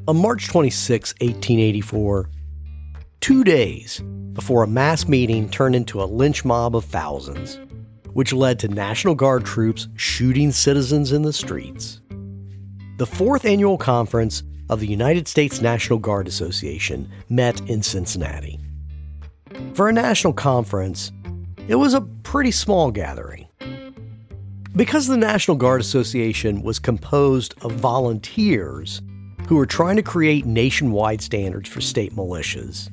On March 26, 1884, 2 days before a mass meeting turned into a lynch mob of thousands, which led to National Guard troops shooting citizens in the streets, the 4th Annual Conference of the United States National Guard Association met in Cincinnati. For a national conference, it was a pretty small gathering. Because the National Guard Association was composed of volunteers who were trying to create nationwide standards for state militias,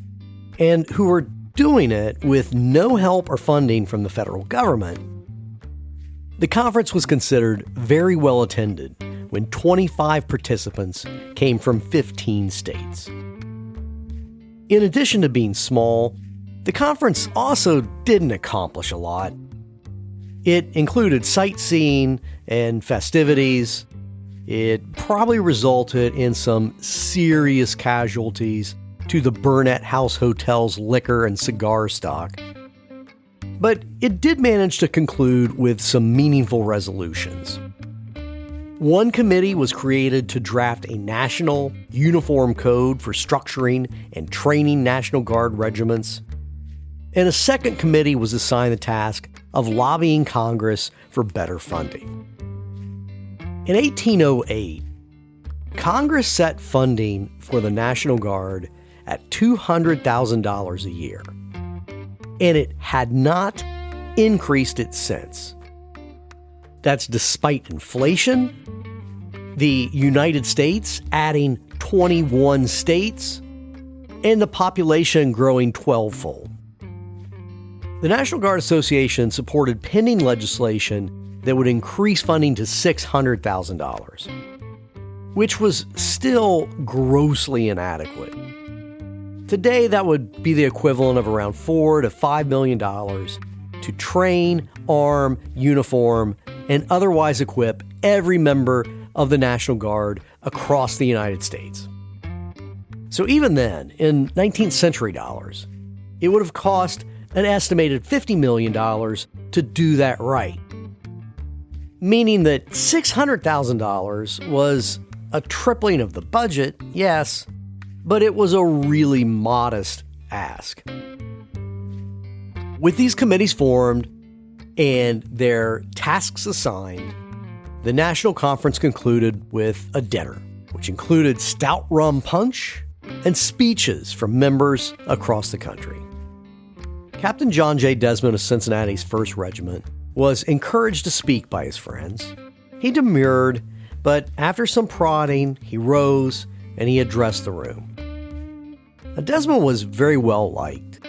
and who were doing it with no help or funding from the federal government, the conference was considered very well attended when 25 participants came from 15 states. In addition to being small, the conference also didn't accomplish a lot. It included sightseeing and festivities. It probably resulted in some serious casualties to the Burnett House Hotel's liquor and cigar stock. But it did manage to conclude with some meaningful resolutions. One committee was created to draft a national uniform code for structuring and training National Guard regiments. And a second committee was assigned the task of lobbying Congress for better funding. In 1808, Congress set funding for the National Guard at $200,000 a year, and it had not increased it since. That's despite inflation, the United States adding 21 states, and the population growing 12-fold. The National Guard Association supported pending legislation that would increase funding to $600,000, which was still grossly inadequate. Today, that would be the equivalent of around $4 to $5 million to train, arm, uniform, and otherwise equip every member of the National Guard across the United States. So even then, in 19th century dollars, it would have cost an estimated $50 million to do that right. Meaning that $600,000 was a tripling of the budget, yes, but it was a really modest ask. With these committees formed and their tasks assigned, the National Conference concluded with a dinner, which included stout rum punch and speeches from members across the country. Captain John J. Desmond of Cincinnati's 1st Regiment was encouraged to speak by his friends. He demurred, but after some prodding, he rose and he addressed the room. Now, Desmond was very well liked,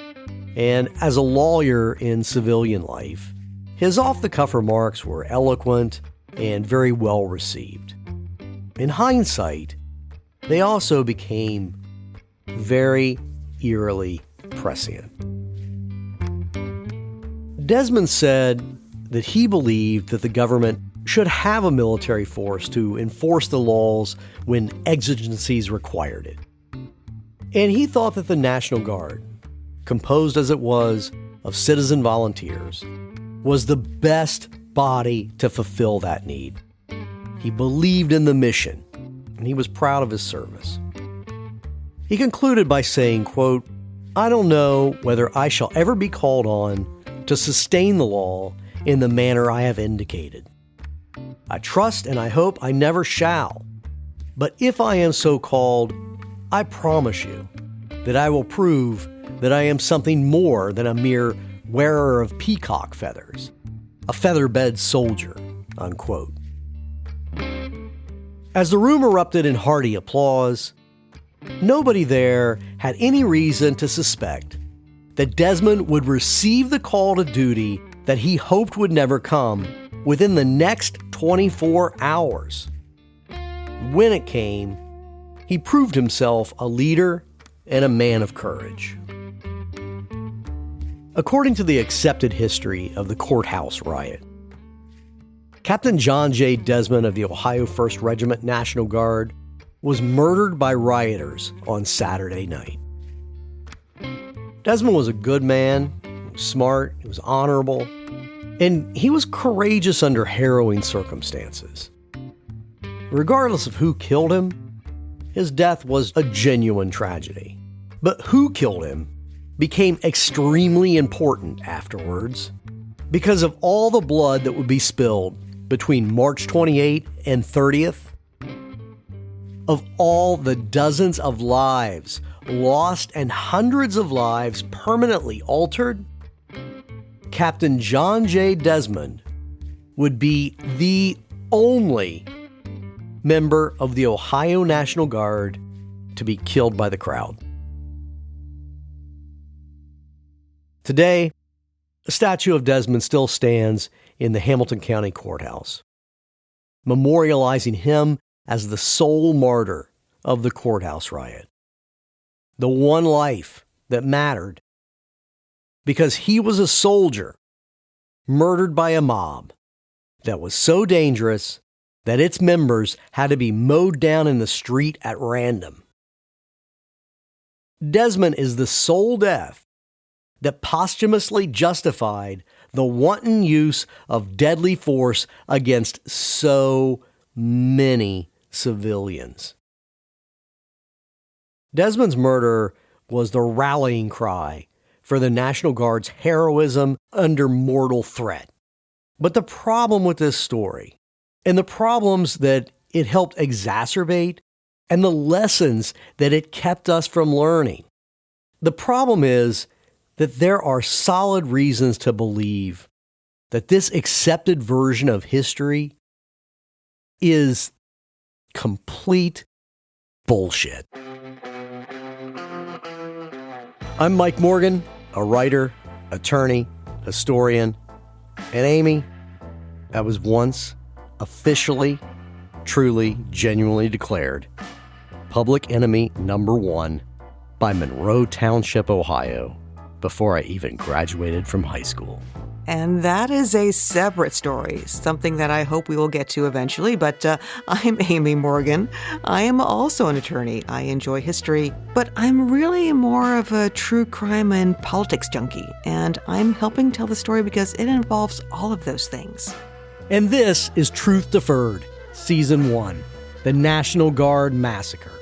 and as a lawyer in civilian life, his off-the-cuff remarks were eloquent and very well received. In hindsight, they also became very eerily prescient. Desmond said that he believed that the government should have a military force to enforce the laws when exigencies required it. And he thought that the National Guard, composed as it was of citizen volunteers, was the best body to fulfill that need. He believed in the mission, and he was proud of his service. He concluded by saying, quote, "I don't know whether I shall ever be called on to sustain the law in the manner I have indicated. I trust and I hope I never shall. But if I am so called, I promise you that I will prove that I am something more than a mere wearer of peacock feathers, a feather-bed soldier," unquote. As the room erupted in hearty applause, nobody there had any reason to suspect that Desmond would receive the call to duty that he hoped would never come within the next 24 hours. When it came, he proved himself a leader and a man of courage. According to the accepted history of the Courthouse Riot, Captain John J. Desmond of the Ohio 1st Regiment National Guard was murdered by rioters on Saturday night. Desmond was a good man, he was smart, he was honorable, and he was courageous under harrowing circumstances. Regardless of who killed him, His death was a genuine tragedy. But who killed him became extremely important afterwards because of all the blood that would be spilled between March 28th and 30th, of all the dozens of lives lost and hundreds of lives permanently altered. Captain John J. Desmond would be the only member of the Ohio National Guard to be killed by the crowd. Today, a statue of Desmond still stands in the Hamilton County Courthouse, memorializing him as the sole martyr of the Courthouse Riot, the one life that mattered, because he was a soldier murdered by a mob that was so dangerous that its members had to be mowed down in the street at random. Desmond is the sole death that posthumously justified the wanton use of deadly force against so many civilians. Desmond's murder was the rallying cry for the National Guard's heroism under mortal threat. But the problem with this story, and the problems that it helped exacerbate, and the lessons that it kept us from learning, the problem is that there are solid reasons to believe that this accepted version of history is complete bullshit. I'm Mike Morgan, a writer, attorney, historian, and Amy, I was once officially, truly, genuinely declared public enemy number one by Monroe Township, Ohio, before I even graduated from high school. And that is a separate story, something that I hope we will get to eventually. But I'm Amy Morgan. I am also an attorney. I enjoy history, but I'm really more of a true crime and politics junkie. And I'm helping tell the story because it involves all of those things. And this is Truth Deferred, Season 1, The National Guard Massacre.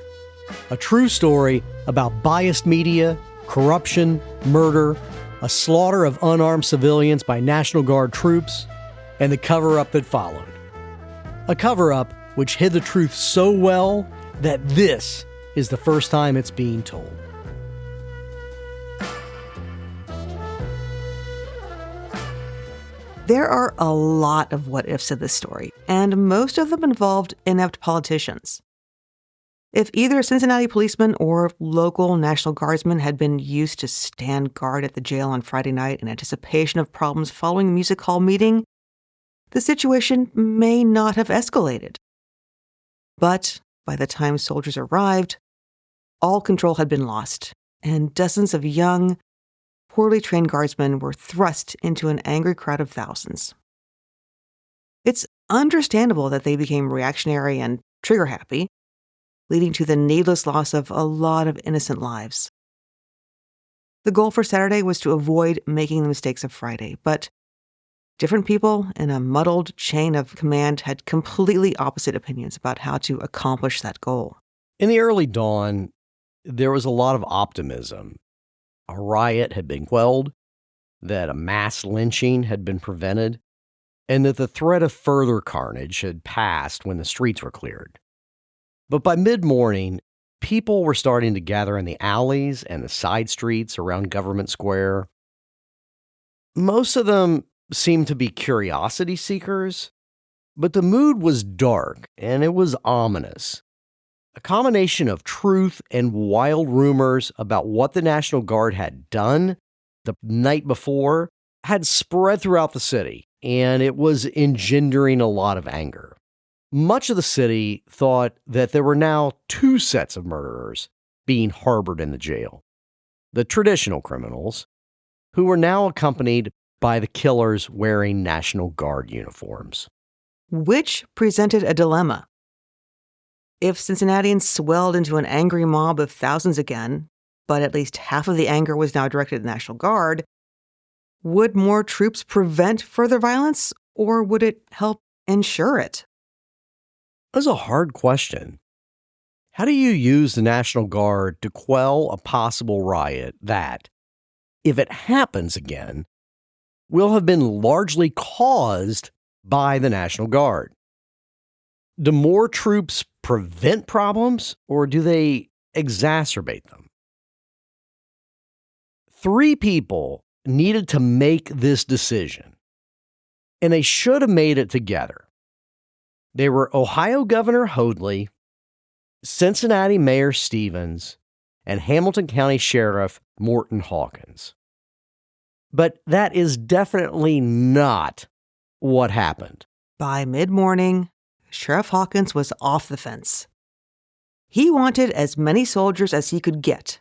A true story about biased media, corruption, murder, a slaughter of unarmed civilians by National Guard troops, and the cover-up that followed. A cover-up which hid the truth so well that this is the first time it's being told. There are a lot of what-ifs in this story, and most of them involved inept politicians. If either Cincinnati policemen or local National Guardsmen had been used to stand guard at the jail on Friday night in anticipation of problems following a music hall meeting, the situation may not have escalated. But by the time soldiers arrived, all control had been lost, and dozens of young, poorly trained guardsmen were thrust into an angry crowd of thousands. It's understandable that they became reactionary and trigger-happy, leading to the needless loss of a lot of innocent lives. The goal for Saturday was to avoid making the mistakes of Friday, but different people in a muddled chain of command had completely opposite opinions about how to accomplish that goal. In the early dawn, there was a lot of optimism. A riot had been quelled, that a mass lynching had been prevented, and that the threat of further carnage had passed when the streets were cleared. But by mid-morning, people were starting to gather in the alleys and the side streets around Government Square. Most of them seemed to be curiosity seekers, but the mood was dark and it was ominous. A combination of truth and wild rumors about what the National Guard had done the night before had spread throughout the city, and it was engendering a lot of anger. Much of the city thought that there were now two sets of murderers being harbored in the jail. The traditional criminals, who were now accompanied by the killers wearing National Guard uniforms. Which presented a dilemma. If Cincinnatians swelled into an angry mob of thousands again, but at least half of the anger was now directed at the National Guard, would more troops prevent further violence, or would it help ensure it? That was a hard question. How do you use the National Guard to quell a possible riot that, if it happens again, will have been largely caused by the National Guard? Do more troops prevent problems, or do they exacerbate them? 3 people needed to make this decision, and they should have made it together. They were Ohio Governor Hoadly, Cincinnati Mayor Stevens, and Hamilton County Sheriff Morton Hawkins. But that is definitely not what happened. By mid-morning, Sheriff Hawkins was off the fence. He wanted as many soldiers as he could get.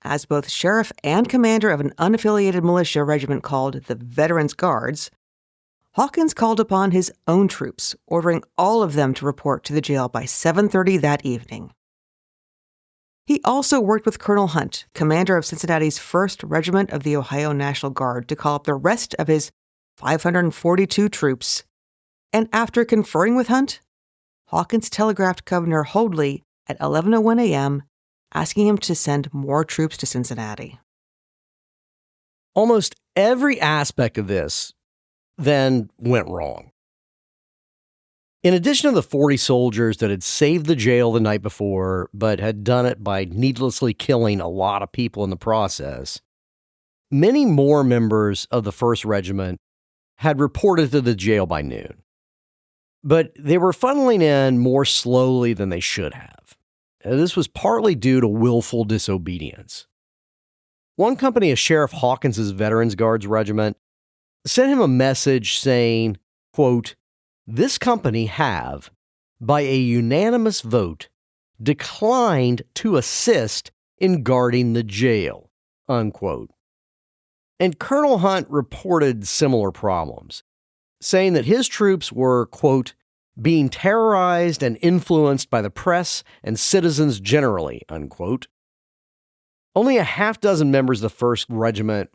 As both sheriff and commander of an unaffiliated militia regiment called the Veterans Guards, Hawkins called upon his own troops, ordering all of them to report to the jail by 7:30 that evening. He also worked with Colonel Hunt, commander of Cincinnati's 1st Regiment of the Ohio National Guard, to call up the rest of his 542 troops. And after conferring with Hunt, Hawkins telegraphed Governor Hoadly at 11:01 a.m., asking him to send more troops to Cincinnati. Almost every aspect of this then went wrong. In addition to the 40 soldiers that had saved the jail the night before, but had done it by needlessly killing a lot of people in the process, many more members of the 1st Regiment had reported to the jail by noon. But they were funneling in more slowly than they should have. This was partly due to willful disobedience. One company of Sheriff Hawkins' Veterans Guards Regiment sent him a message saying, quote, "This company have, by a unanimous vote, declined to assist in guarding the jail," unquote. And Colonel Hunt reported similar problems, saying that his troops were, quote, "being terrorized and influenced by the press and citizens generally," unquote. Only a half dozen members of the 1st Regiment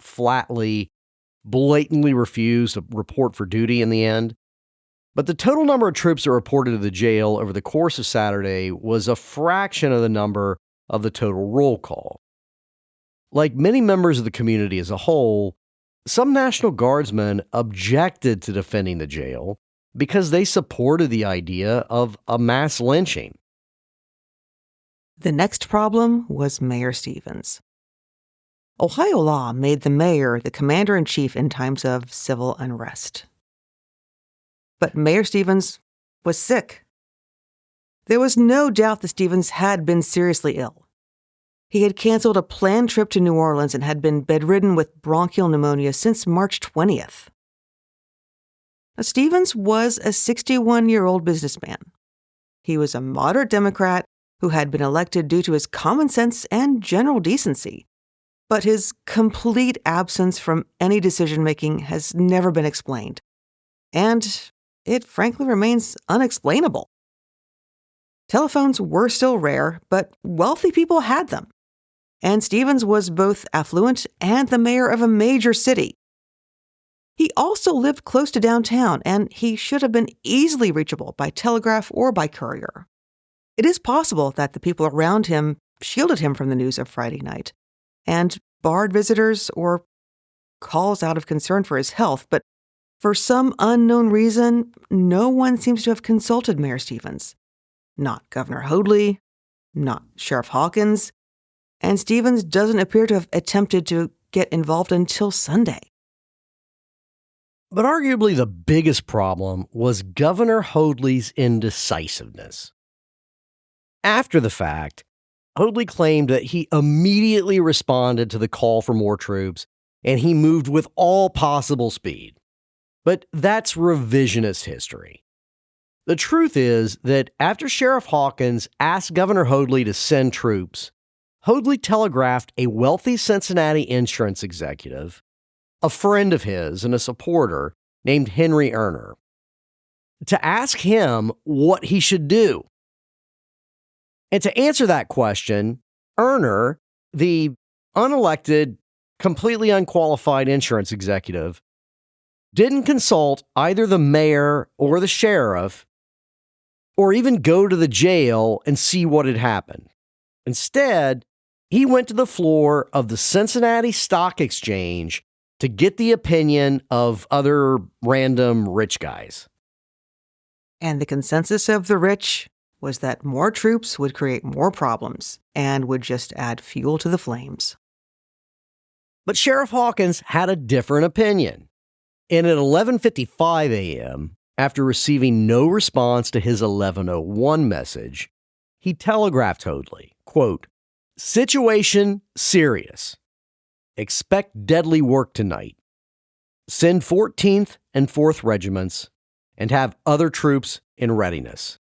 blatantly refused to report for duty in the end. But the total number of troops that reported to the jail over the course of Saturday was a fraction of the number of the total roll call. Like many members of the community as a whole, some National Guardsmen objected to defending the jail because they supported the idea of a mass lynching. The next problem was Mayor Stevens. Ohio law made the mayor the commander-in-chief in times of civil unrest. But Mayor Stevens was sick. There was no doubt that Stevens had been seriously ill. He had canceled a planned trip to New Orleans and had been bedridden with bronchial pneumonia since March 20th. Now, Stevens was a 61-year-old businessman. He was a moderate Democrat who had been elected due to his common sense and general decency. But his complete absence from any decision-making has never been explained. And it frankly remains unexplainable. Telephones were still rare, but wealthy people had them. And Stevens was both affluent and the mayor of a major city. He also lived close to downtown, and he should have been easily reachable by telegraph or by courier. It is possible that the people around him shielded him from the news of Friday night and barred visitors or calls out of concern for his health, but for some unknown reason, no one seems to have consulted Mayor Stevens. Not Governor Hoadly, not Sheriff Hawkins, and Stevens doesn't appear to have attempted to get involved until Sunday. But arguably the biggest problem was Governor Hoadly's indecisiveness. After the fact, Hoadly claimed that he immediately responded to the call for more troops and he moved with all possible speed. But that's revisionist history. The truth is that after Sheriff Hawkins asked Governor Hoadly to send troops, Hoadly telegraphed a wealthy Cincinnati insurance executive, a friend of his and a supporter named Henry Erner, to ask him what he should do. And to answer that question, Erner, the unelected, completely unqualified insurance executive, didn't consult either the mayor or the sheriff, or even go to the jail and see what had happened. Instead, he went to the floor of the Cincinnati Stock Exchange to get the opinion of other random rich guys. And the consensus of the rich was that more troops would create more problems and would just add fuel to the flames. But Sheriff Hawkins had a different opinion. And at 11:55 a.m., after receiving no response to his 11:01 message, he telegraphed Hoadly, quote, "Situation serious. Expect deadly work tonight. Send 14th and 4th Regiments and have other troops in readiness.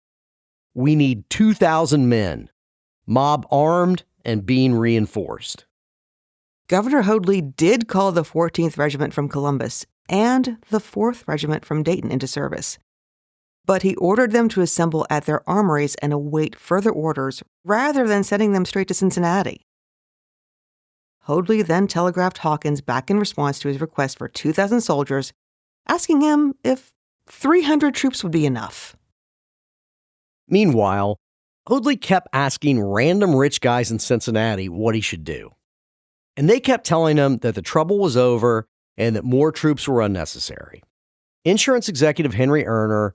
We need 2,000 men, mob armed and being reinforced." Governor Hoadly did call the 14th Regiment from Columbus and the 4th Regiment from Dayton into service, but he ordered them to assemble at their armories and await further orders rather than sending them straight to Cincinnati. Hoadly then telegraphed Hawkins back in response to his request for 2,000 soldiers, asking him if 300 troops would be enough. Meanwhile, Hoadly kept asking random rich guys in Cincinnati what he should do. And they kept telling him that the trouble was over and that more troops were unnecessary. Insurance executive Henry Erner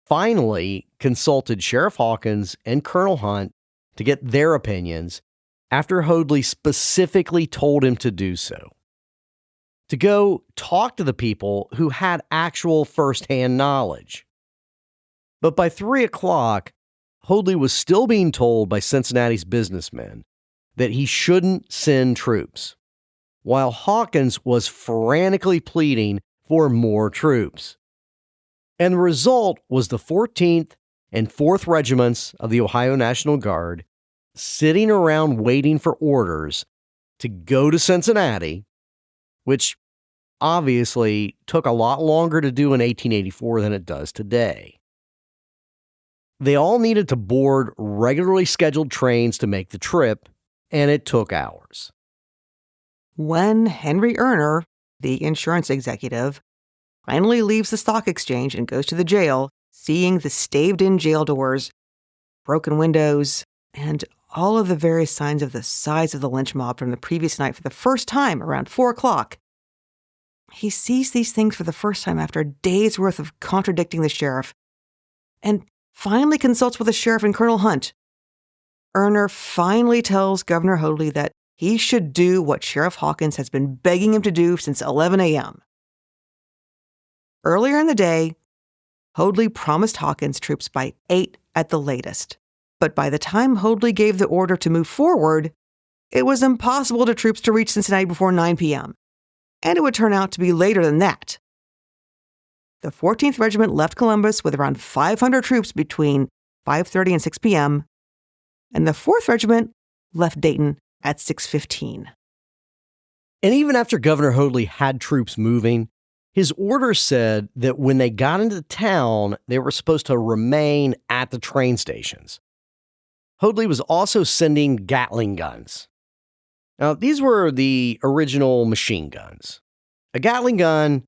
finally consulted Sheriff Hawkins and Colonel Hunt to get their opinions after Hoadly specifically told him to do so. To go talk to the people who had actual firsthand knowledge. But by 3 o'clock, Hoadly was still being told by Cincinnati's businessmen that he shouldn't send troops, while Hawkins was frantically pleading for more troops. And the result was the 14th and 4th Regiments of the Ohio National Guard sitting around waiting for orders to go to Cincinnati, which obviously took a lot longer to do in 1884 than it does today. They all needed to board regularly scheduled trains to make the trip, and it took hours. When Henry Erner, the insurance executive, finally leaves the stock exchange and goes to the jail, seeing the staved-in jail doors, broken windows, and all of the various signs of the size of the lynch mob from the previous night for the first time around 4 o'clock, he sees these things for the first time after a day's worth of contradicting the sheriff, and finally consults with the sheriff and Colonel Hunt. Erner finally tells Governor Hoadly that he should do what Sheriff Hawkins has been begging him to do since 11 a.m. Earlier in the day, Hoadly promised Hawkins troops by 8 at the latest. But by the time Hoadly gave the order to move forward, it was impossible for troops to reach Cincinnati before 9 p.m. And it would turn out to be later than that. The 14th Regiment left Columbus with around 500 troops between 5:30 and 6 p.m., and the 4th Regiment left Dayton at 6:15. And even after Governor Hoadly had troops moving, his orders said that when they got into town, they were supposed to remain at the train stations. Hoadly was also sending Gatling guns. Now, these were the original machine guns. A Gatling gun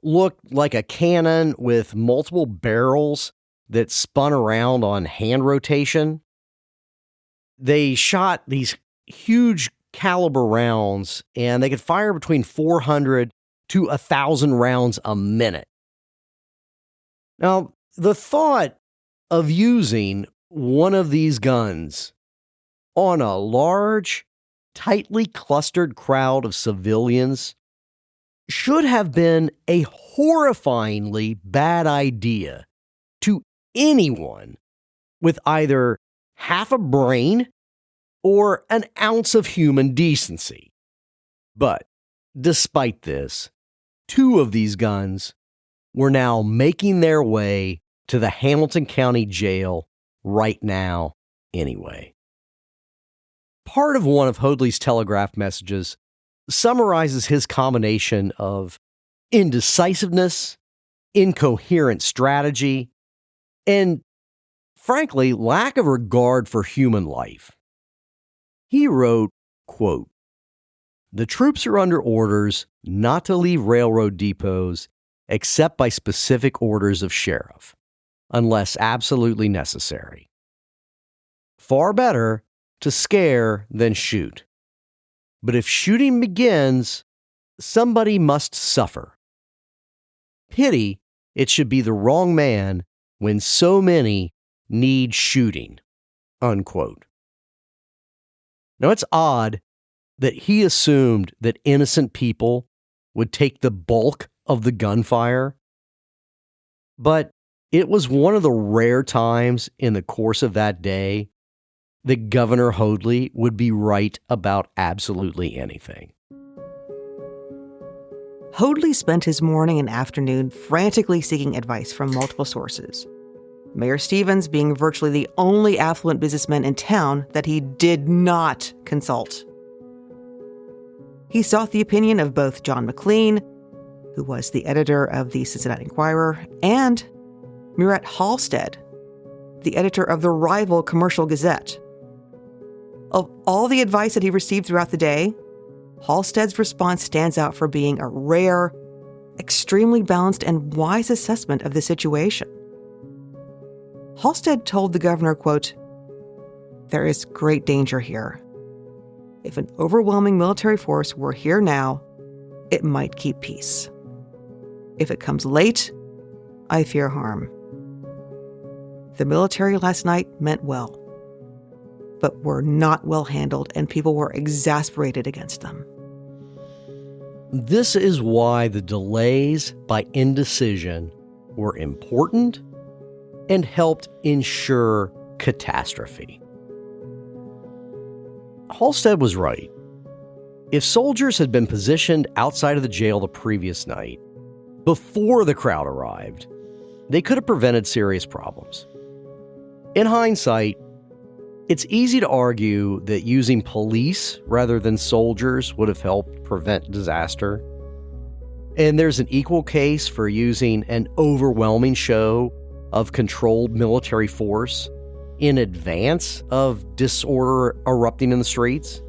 looked like a cannon with multiple barrels that spun around on hand rotation. They shot these huge caliber rounds, and they could fire between 400 to 1,000 rounds a minute. Now, the thought of using one of these guns on a large, tightly clustered crowd of civilians should have been a horrifyingly bad idea to anyone with either half a brain or an ounce of human decency. But despite this, 2 of these guns were now making their way to the Hamilton County Jail right now anyway. Part of one of Hoadly's telegraph messages summarizes his combination of indecisiveness, incoherent strategy, and, frankly, lack of regard for human life. He wrote, quote, "The troops are under orders not to leave railroad depots except by specific orders of sheriff. unless absolutely necessary. Far better to scare than shoot. But if shooting begins, somebody must suffer. Pity it should be the wrong man when so many need shooting." Unquote. Now, it's odd that he assumed that innocent people would take the bulk of the gunfire, but it was one of the rare times in the course of that day that Governor Hoadly would be right about absolutely anything. Hoadly spent his morning and afternoon frantically seeking advice from multiple sources. Mayor Stevens being virtually the only affluent businessman in town that he did not consult. He sought the opinion of both John McLean, who was the editor of the Cincinnati Enquirer, and Murat Halstead, the editor of the rival Commercial Gazette. Of all the advice that he received throughout the day, Halstead's response stands out for being a rare, extremely balanced, and wise assessment of the situation. Halstead told the governor, quote, "There is great danger here. If an overwhelming military force were here now, it might keep peace. If it comes late, I fear harm. The military last night meant well, but were not well handled, and people were exasperated against them." This is why the delays by indecision were important and helped ensure catastrophe. Halstead was right. If soldiers had been positioned outside of the jail the previous night, before the crowd arrived, they could have prevented serious problems. In hindsight, it's easy to argue that using police rather than soldiers would have helped prevent disaster. And there's an equal case for using an overwhelming show of controlled military force in advance of disorder erupting in the streets.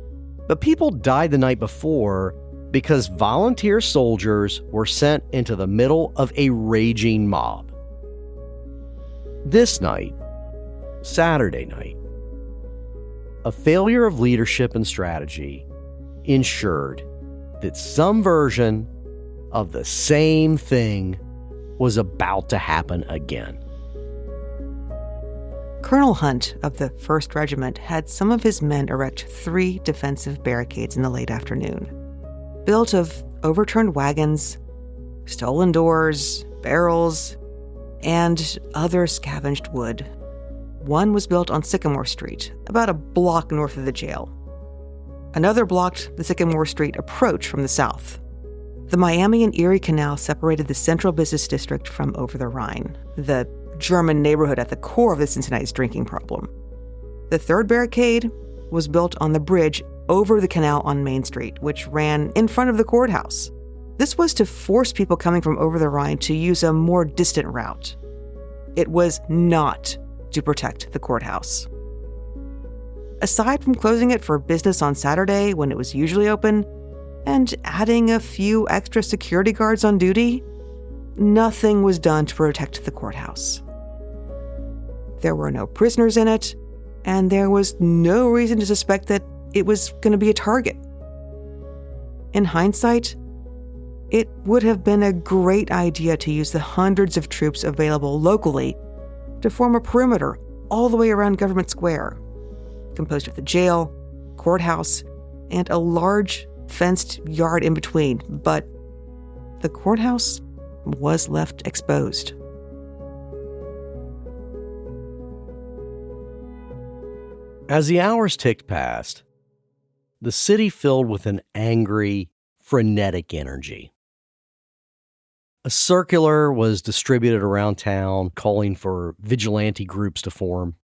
But people died the night before because volunteer soldiers were sent into the middle of a raging mob. This night, Saturday night, a failure of leadership and strategy ensured that some version of the same thing was about to happen again. Colonel Hunt of the 1st Regiment had some of his men erect 3 defensive barricades in the late afternoon, built of overturned wagons, stolen doors, barrels, and other scavenged wood. One was built on Sycamore Street, about a block north of the jail. Another blocked the Sycamore Street approach from the south. The Miami and Erie Canal separated the central business district from over the Rhine, the German neighborhood at the core of the Cincinnati's drinking problem. The 3rd barricade was built on the bridge over the canal on Main Street, which ran in front of the courthouse. This was to force people coming from over the Rhine to use a more distant route. It was not to protect the courthouse. Aside from closing it for business on Saturday when it was usually open, and adding a few extra security guards on duty, nothing was done to protect the courthouse. There were no prisoners in it, and there was no reason to suspect that it was going to be a target. In hindsight, it would have been a great idea to use the hundreds of troops available locally to form a perimeter all the way around Government Square, composed of the jail, courthouse, and a large fenced yard in between, but the courthouse was left exposed. As the hours ticked past, the city filled with an angry, frenetic energy. A circular was distributed around town calling for vigilante groups to form.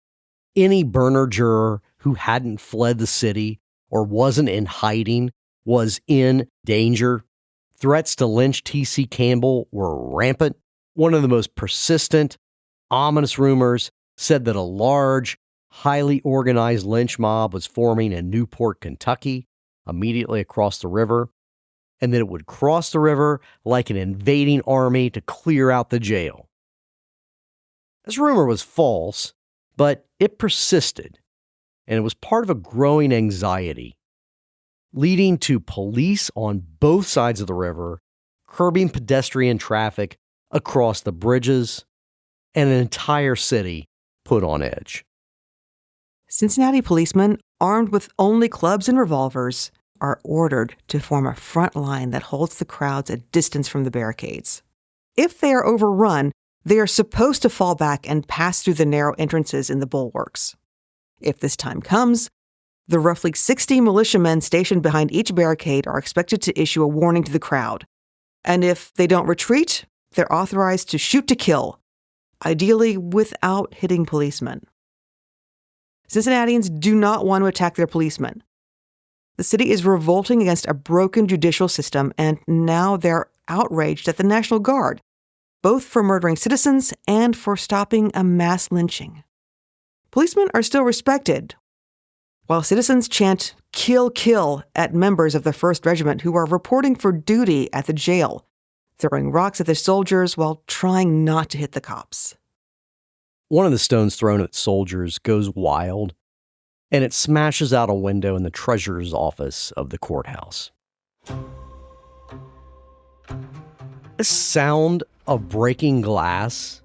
Any burner juror who hadn't fled the city or wasn't in hiding was in danger. Threats to lynch T.C. Campbell were rampant. One of the most persistent, ominous rumors said that a large, highly organized lynch mob was forming in Newport, Kentucky, immediately across the river, and that it would cross the river like an invading army to clear out the jail. This rumor was false, but it persisted, and it was part of a growing anxiety, leading to police on both sides of the river curbing pedestrian traffic across the bridges, and an entire city put on edge. Cincinnati policemen, armed with only clubs and revolvers, are ordered to form a front line that holds the crowds a distance from the barricades. If they are overrun, they are supposed to fall back and pass through the narrow entrances in the bulwarks. If this time comes, the roughly 60 militiamen stationed behind each barricade are expected to issue a warning to the crowd. And if they don't retreat, they're authorized to shoot to kill, ideally without hitting policemen. Cincinnatians do not want to attack their policemen. The city is revolting against a broken judicial system, and now they're outraged at the National Guard, both for murdering citizens and for stopping a mass lynching. Policemen are still respected, while citizens chant, "Kill, kill," at members of the 1st Regiment who are reporting for duty at the jail, throwing rocks at the soldiers while trying not to hit the cops. One of the stones thrown at soldiers goes wild, and it smashes out a window in the treasurer's office of the courthouse. The sound of breaking glass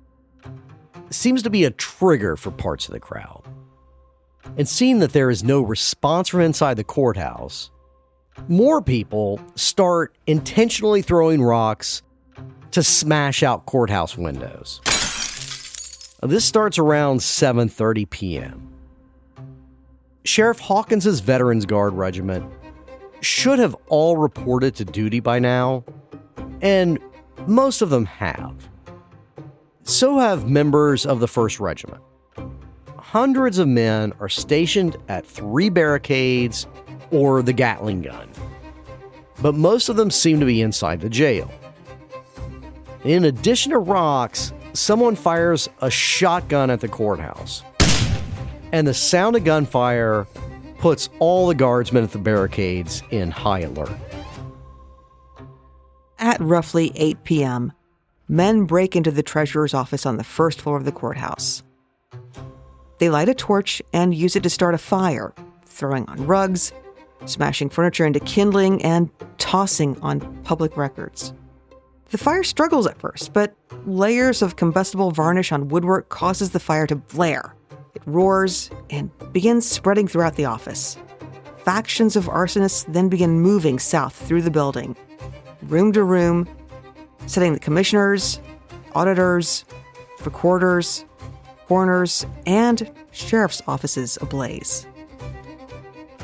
seems to be a trigger for parts of the crowd. And seeing that there is no response from inside the courthouse, more people start intentionally throwing rocks to smash out courthouse windows. This starts around 7:30 p.m. Sheriff Hawkins' Veterans Guard Regiment should have all reported to duty by now, and most of them have. So have members of the 1st Regiment. Hundreds of men are stationed at 3 barricades or the Gatling Gun, but most of them seem to be inside the jail. In addition to rocks, someone fires a shotgun at the courthouse, and the sound of gunfire puts all the guardsmen at the barricades in high alert. At roughly 8 p.m., men break into the treasurer's office on the 1st floor of the courthouse. They light a torch and use it to start a fire, throwing on rugs, smashing furniture into kindling, and tossing on public records. The fire struggles at first, but layers of combustible varnish on woodwork causes the fire to flare. It roars and begins spreading throughout the office. Factions of arsonists then begin moving south through the building, room to room, setting the commissioners, auditors, recorders, coroners, and sheriff's offices ablaze.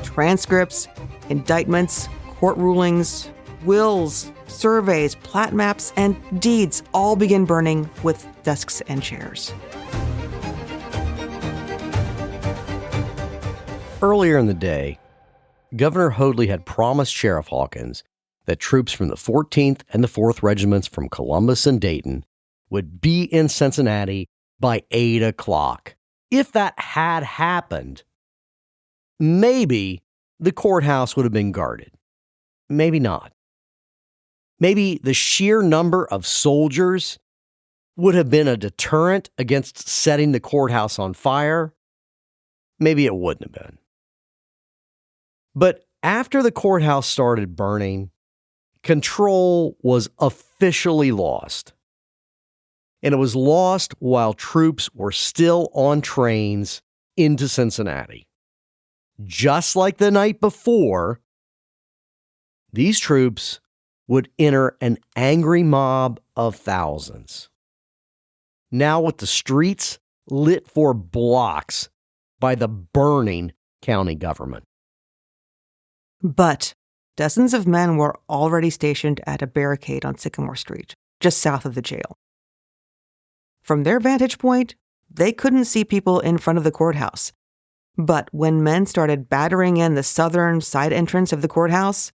Transcripts, indictments, court rulings, wills, surveys, plat maps, and deeds all begin burning with desks and chairs. Earlier in the day, Governor Hoadly had promised Sheriff Hawkins that troops from the 14th and the 4th Regiments from Columbus and Dayton would be in Cincinnati by 8 o'clock. If that had happened, maybe the courthouse would have been guarded. Maybe not. Maybe the sheer number of soldiers would have been a deterrent against setting the courthouse on fire. Maybe it wouldn't have been. But after the courthouse started burning, control was officially lost. And it was lost while troops were still on trains into Cincinnati. Just like the night before, these troops would enter an angry mob of thousands. Now with the streets lit for blocks by the burning county government. But dozens of men were already stationed at a barricade on Sycamore Street, just south of the jail. From their vantage point, they couldn't see people in front of the courthouse. But when men started battering in the southern side entrance of the courthouse,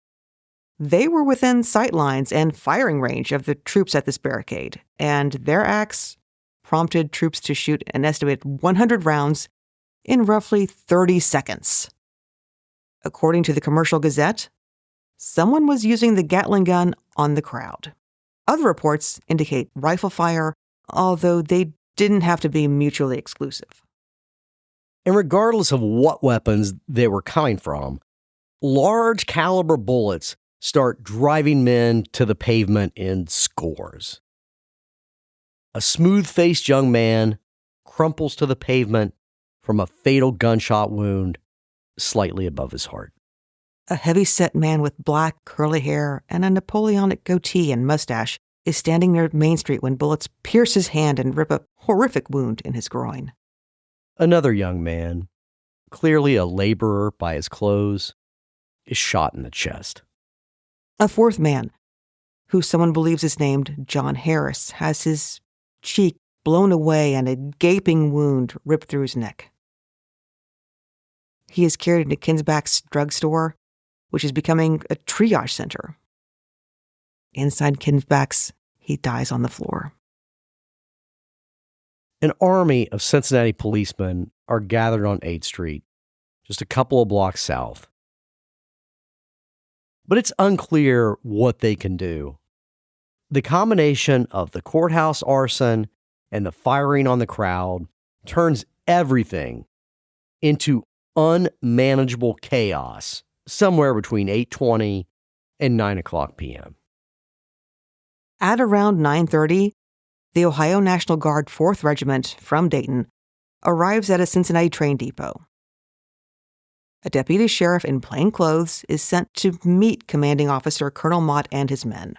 they were within sight lines and firing range of the troops at this barricade, and their acts prompted troops to shoot an estimated 100 rounds in roughly 30 seconds. According to the Commercial Gazette, someone was using the Gatling gun on the crowd. Other reports indicate rifle fire, although they didn't have to be mutually exclusive. And regardless of what weapons they were coming from, large caliber bullets start driving men to the pavement in scores. A smooth-faced young man crumples to the pavement from a fatal gunshot wound slightly above his heart. A heavy-set man with black, curly hair and a Napoleonic goatee and mustache is standing near Main Street when bullets pierce his hand and rip a horrific wound in his groin. Another young man, clearly a laborer by his clothes, is shot in the chest. A fourth man, who someone believes is named John Harris, has his cheek blown away and a gaping wound ripped through his neck. He is carried into Kinsback's drugstore, which is becoming a triage center. Inside Kinsback's, he dies on the floor. An army of Cincinnati policemen are gathered on 8th Street, just a couple of blocks south. But it's unclear what they can do. The combination of the courthouse arson and the firing on the crowd turns everything into unmanageable chaos somewhere between 8:20 and 9 o'clock p.m. At around 9:30, the Ohio National Guard 4th Regiment from Dayton arrives at a Cincinnati train depot. A deputy sheriff in plain clothes is sent to meet Commanding Officer Colonel Mott and his men.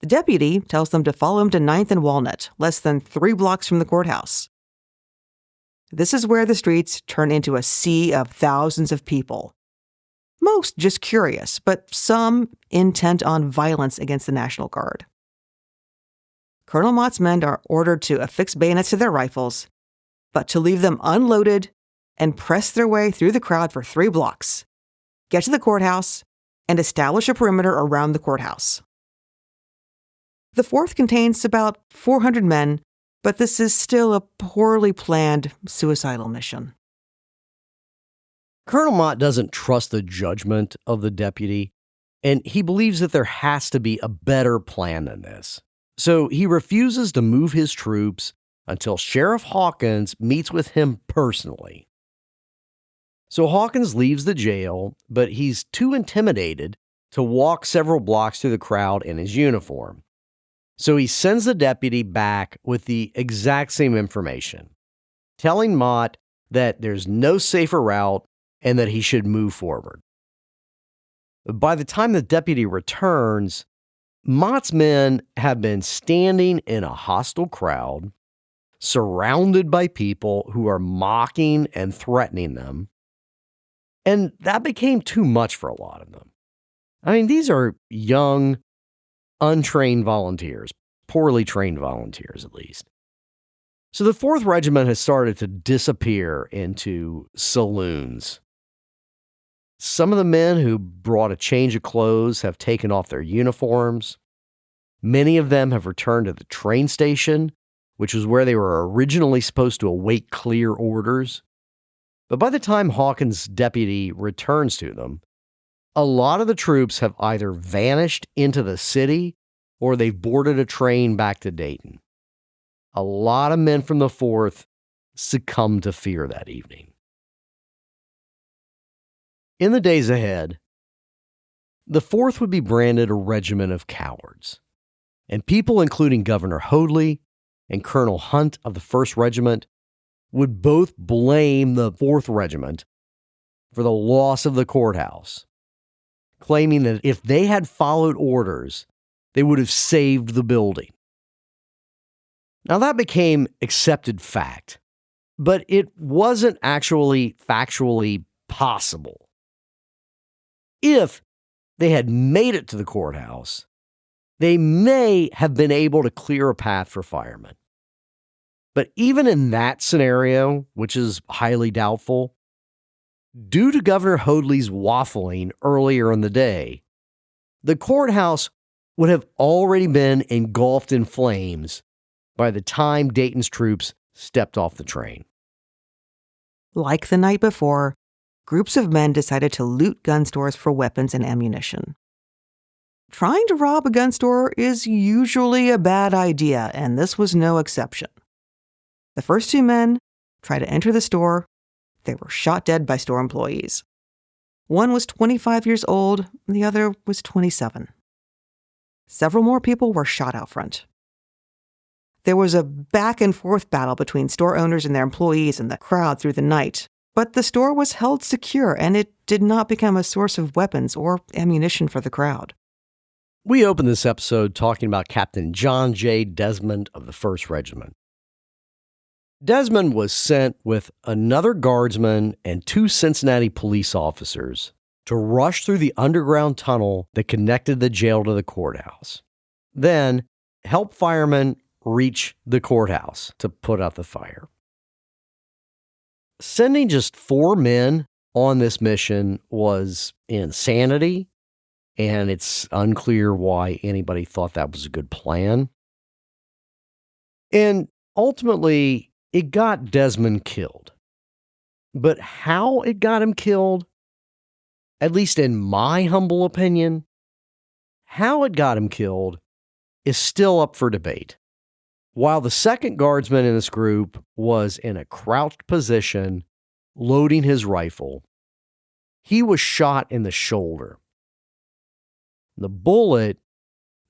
The deputy tells them to follow him to 9th and Walnut, less than 3 blocks from the courthouse. This is where the streets turn into a sea of thousands of people. Most just curious, but some intent on violence against the National Guard. Colonel Mott's men are ordered to affix bayonets to their rifles, but to leave them unloaded and press their way through the crowd for 3 blocks, get to the courthouse, and establish a perimeter around the courthouse. The 4th contains about 400 men, but this is still a poorly planned suicidal mission. Colonel Mott doesn't trust the judgment of the deputy, and he believes that there has to be a better plan than this. So he refuses to move his troops until Sheriff Hawkins meets with him personally. So Hawkins leaves the jail, but he's too intimidated to walk several blocks through the crowd in his uniform. So he sends the deputy back with the exact same information, telling Mott that there's no safer route and that he should move forward. By the time the deputy returns, Mott's men have been standing in a hostile crowd, surrounded by people who are mocking and threatening them. And that became too much for a lot of them. I mean, these are young, untrained volunteers, poorly trained volunteers at least. So the 4th Regiment has started to disappear into saloons. Some of the men who brought a change of clothes have taken off their uniforms. Many of them have returned to the train station, which was where they were originally supposed to await clear orders. But by the time Hawkins' deputy returns to them, a lot of the troops have either vanished into the city or they've boarded a train back to Dayton. A lot of men from the 4th succumbed to fear that evening. In the days ahead, the 4th would be branded a regiment of cowards, and people including Governor Hoadly and Colonel Hunt of the 1st Regiment would both blame the 4th Regiment for the loss of the courthouse, claiming that if they had followed orders, they would have saved the building. Now that became accepted fact, but it wasn't actually factually possible. If they had made it to the courthouse, they may have been able to clear a path for firemen. But even in that scenario, which is highly doubtful, due to Governor Hoadly's waffling earlier in the day, the courthouse would have already been engulfed in flames by the time Dayton's troops stepped off the train. Like the night before, groups of men decided to loot gun stores for weapons and ammunition. trying to rob a gun store is usually a bad idea, and this was no exception. The first two men tried to enter the store. They were shot dead by store employees. One was 25 years old, and the other was 27. Several more people were shot out front. There was a back-and-forth battle between store owners and their employees and the crowd through the night, but the store was held secure, and it did not become a source of weapons or ammunition for the crowd. We opened this episode talking about Captain John J. Desmond of the 1st Regiment. Desmond was sent with another guardsman and 2 Cincinnati police officers to rush through the underground tunnel that connected the jail to the courthouse. Then, help firemen reach the courthouse to put out the fire. Sending just 4 men on this mission was insanity, and it's unclear why anybody thought that was a good plan. And ultimately, it got Desmond killed. But how it got him killed, at least in my humble opinion, how it got him killed is still up for debate. While the second guardsman in this group was in a crouched position, loading his rifle, he was shot in the shoulder. The bullet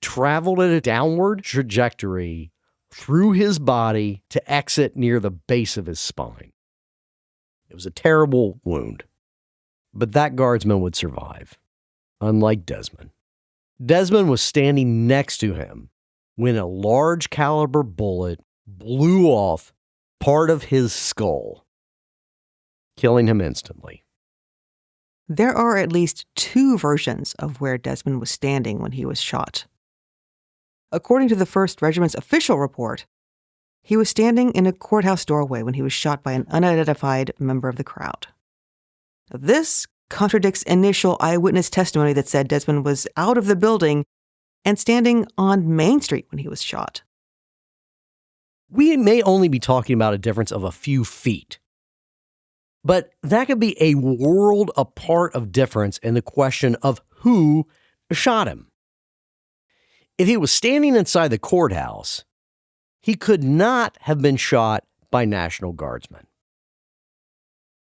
traveled at a downward trajectory through his body to exit near the base of his spine. It was a terrible wound, but that guardsman would survive, unlike Desmond. Desmond was standing next to him when a large caliber bullet blew off part of his skull, killing him instantly. There are at least 2 versions of where Desmond was standing when he was shot. According to the 1st Regiment's official report, he was standing in a courthouse doorway when he was shot by an unidentified member of the crowd. This contradicts initial eyewitness testimony that said Desmond was out of the building and standing on Main Street when he was shot. We may only be talking about a difference of a few feet, but that could be a world apart of difference in the question of who shot him. If he was standing inside the courthouse, he could not have been shot by National Guardsmen.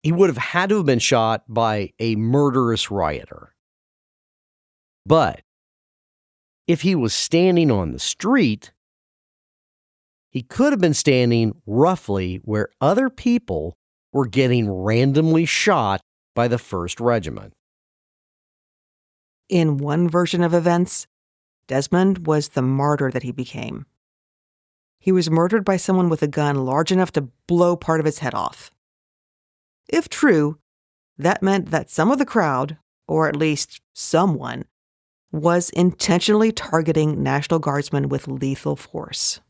He would have had to have been shot by a murderous rioter. But if he was standing on the street, he could have been standing roughly where other people were getting randomly shot by the 1st Regiment. In one version of events, Desmond was the martyr that he became. He was murdered by someone with a gun large enough to blow part of his head off. If true, that meant that some of the crowd, or at least someone, was intentionally targeting National Guardsmen with lethal force.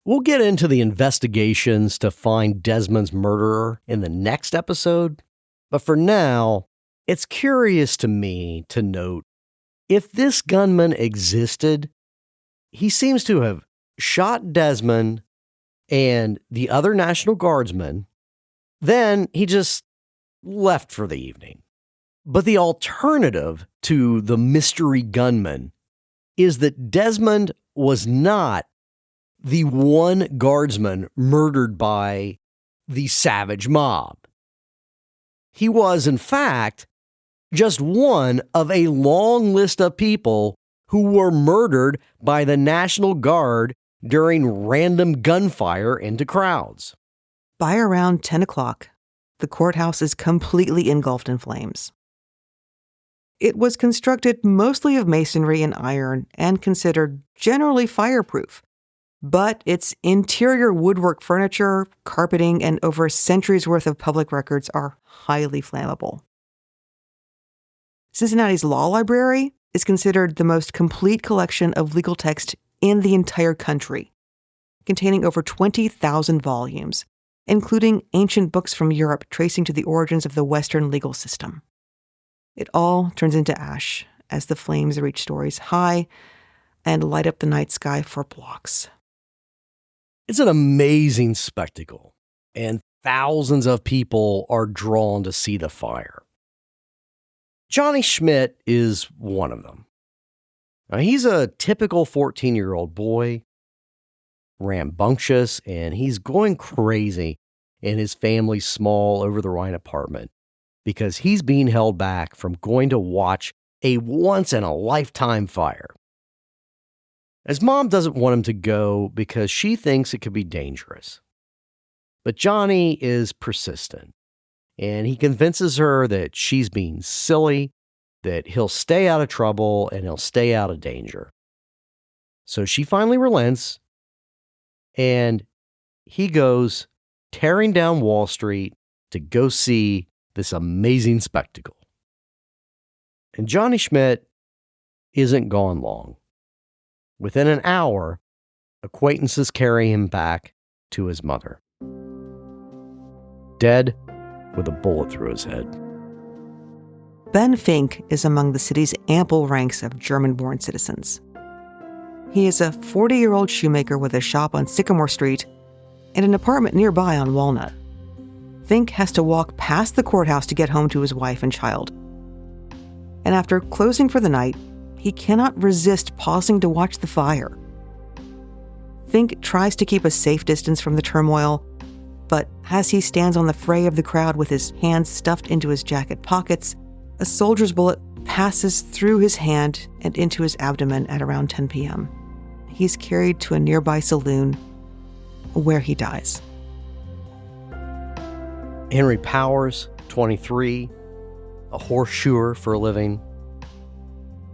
We'll get into the investigations to find Desmond's murderer in the next episode, but for now, it's curious to me to note if this gunman existed, he seems to have shot Desmond and the other National Guardsmen, then he just left for the evening. But the alternative to the mystery gunman is that Desmond was not the one guardsman murdered by the savage mob. He was, in fact, just one of a long list of people who were murdered by the National Guard during random gunfire into crowds. By around 10 o'clock, the courthouse is completely engulfed in flames. It was constructed mostly of masonry and iron and considered generally fireproof, but its interior woodwork furniture, carpeting, and over centuries' worth of public records are highly flammable. Cincinnati's law library is considered the most complete collection of legal text in the entire country, containing over 20,000 volumes, including ancient books from Europe tracing to the origins of the Western legal system. It all turns into ash as the flames reach stories high and light up the night sky for blocks. It's an amazing spectacle, and thousands of people are drawn to see the fire. Johnny Schmidt is one of them. Now, he's a typical 14-year-old boy, rambunctious, and he's going crazy in his family's small over-the-Rhine apartment because he's being held back from going to watch a once-in-a-lifetime fire. His mom doesn't want him to go because she thinks it could be dangerous. But Johnny is persistent, and he convinces her that she's being silly, that he'll stay out of trouble and he'll stay out of danger. So she finally relents, and he goes tearing down Wall Street to go see this amazing spectacle. And Johnny Schmidt isn't gone long. Within an hour, acquaintances carry him back to his mother, dead with a bullet through his head. Ben Fink is among the city's ample ranks of German-born citizens. He is a 40-year-old shoemaker with a shop on Sycamore Street and an apartment nearby on Walnut. Fink has to walk past the courthouse to get home to his wife and child. And after closing for the night, he cannot resist pausing to watch the fire. Fink tries to keep a safe distance from the turmoil, but as he stands on the fray of the crowd with his hands stuffed into his jacket pockets, a soldier's bullet passes through his hand and into his abdomen at around 10 p.m. He's carried to a nearby saloon, where he dies. Henry Powers, 23, a horseshoer for a living.